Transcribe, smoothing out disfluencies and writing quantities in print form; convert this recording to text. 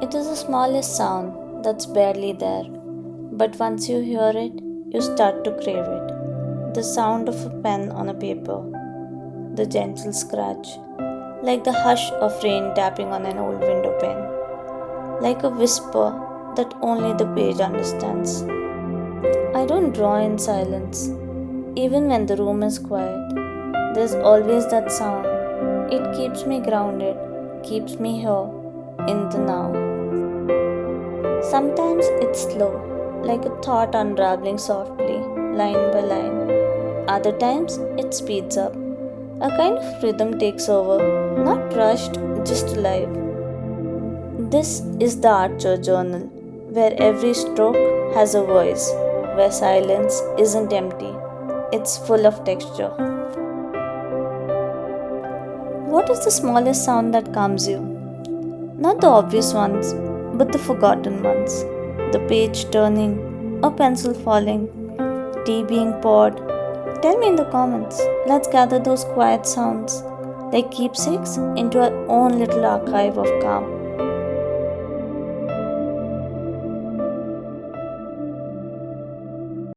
It is the smallest sound that's barely there, but once you hear it, you start to crave it. The sound of a pen on a paper, the gentle scratch, like the hush of rain tapping on an old window pane, like a whisper that only the page understands. I don't draw in silence, even when the room is quiet. There's always that sound. It keeps me grounded, keeps me here, in the now. Sometimes it's slow, like a thought unraveling softly, line by line. Other times it speeds up. A kind of rhythm takes over, not rushed, just alive. This is the Artcher journal, where every stroke has a voice, where silence isn't empty, it's full of texture. What is the smallest sound that calms you? Not the obvious ones, but the forgotten ones. The page turning, a pencil falling, tea being poured. Tell me in the comments. Let's gather those quiet sounds, like keepsakes, into our own little archive of calm.